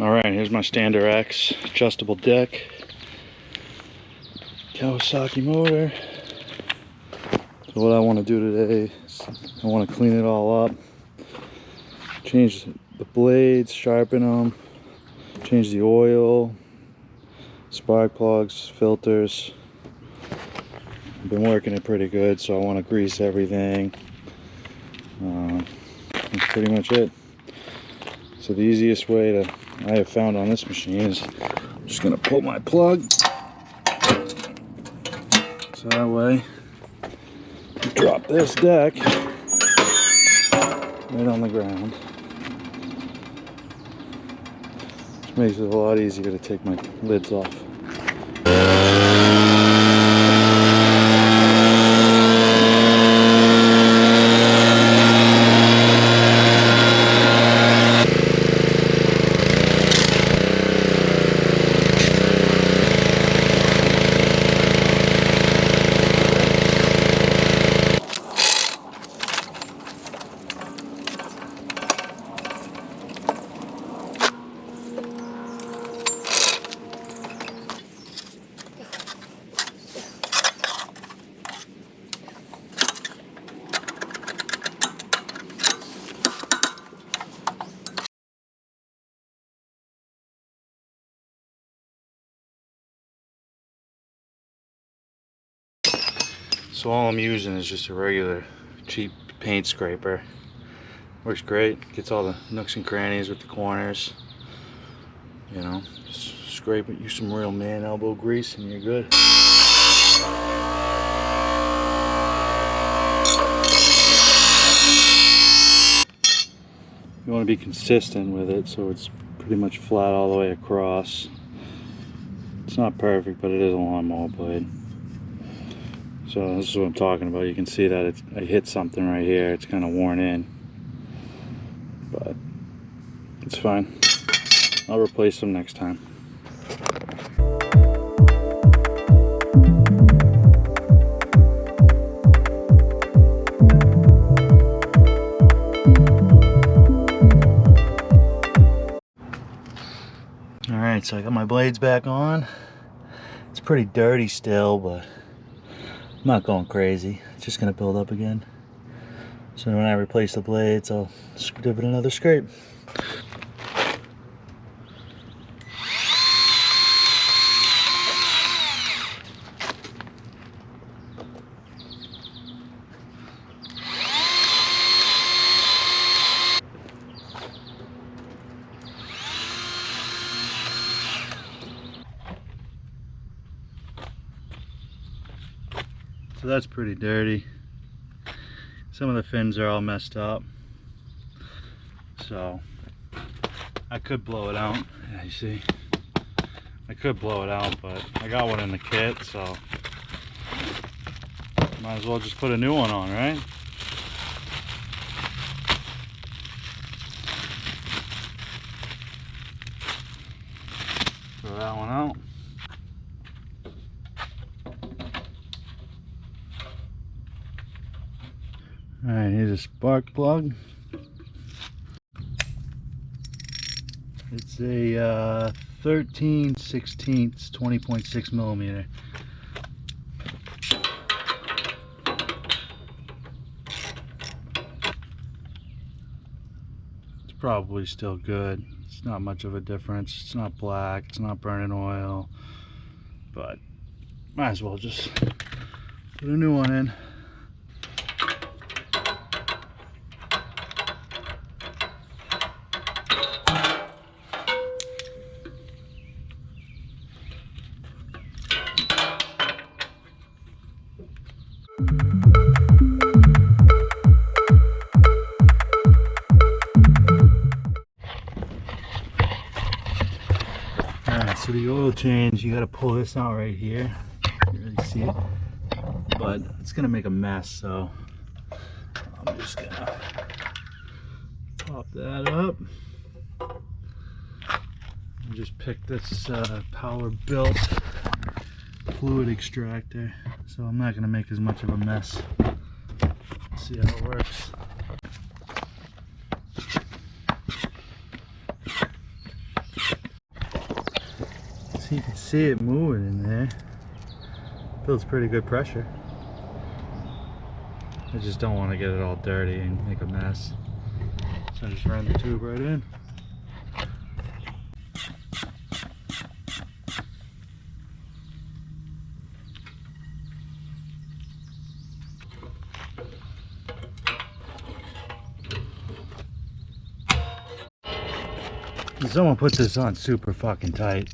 Alright, here's my Stander X adjustable deck. Kawasaki motor. So what I want to do today is I want to clean it all up. Change the blades, sharpen them, change the oil, spark plugs, filters. I've been working it pretty good, so I want to grease everything. That's pretty much it. So the easiest way I have found on this machine is I'm just going to pull my plug. So that way, drop this deck right on the ground. Which makes it a lot easier to take my lids off. So all I'm using is just a regular cheap paint scraper. Works great, gets all the nooks and crannies with the corners. You know, just scrape it, use some real man elbow grease and you're good. You want to be consistent with it so it's pretty much flat all the way across. It's not perfect, but it is a lawnmower blade. So this is what I'm talking about. You can see that I hit something right here. It's kind of worn in, but it's fine. I'll replace them next time. Alright, so I got my blades back on. It's pretty dirty still, but I'm not going crazy. It's just gonna build up again. So when I replace the blades, I'll give it another scrape. So that's pretty dirty. Some of the fins are all messed up. So I could blow it out. Yeah, you see? I could blow it out, but I got one in the kit, so might as well just put a new one on, right? Throw that one out. Alright, here's a spark plug. It's a 13/16 20.6 millimeter. It's probably still good. It's not much of a difference. It's not black, it's not burning oil, but might as well just put a new one in. Alright, so the oil change, you gotta pull this out right here. You can't really see it, but it's gonna make a mess, so I'm just gonna pop that up and just pick this power built fluid extractor, so I'm not gonna make as much of a mess. Let's see how it works. You can see it moving in there. Feels pretty good pressure. I just don't want to get it all dirty and make a mess. So I just ran the tube right in. Someone put this on super fucking tight,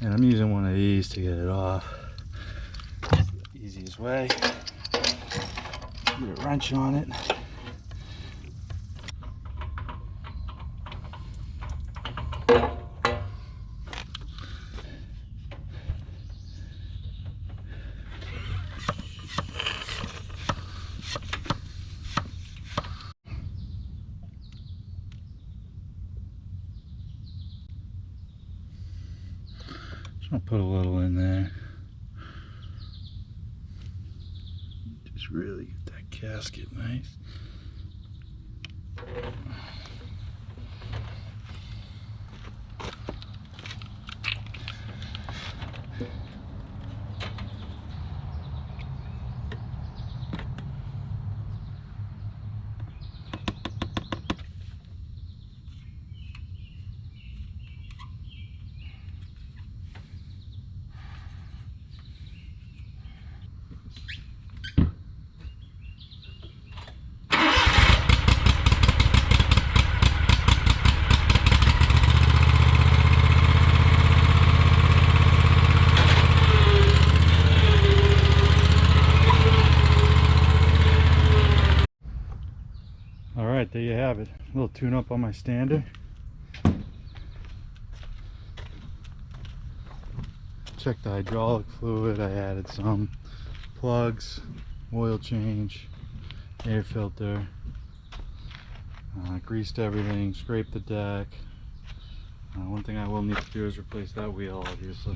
and I'm using one of these to get it off. It's the easiest way. Put a wrench on it. I'll put a little in there. Just really get that gasket nice. Alright, there you have it. A little tune up on my stander. Check the hydraulic fluid. I added some plugs, oil change, air filter, greased everything, scraped the deck. One thing I will need to do is replace that wheel, obviously.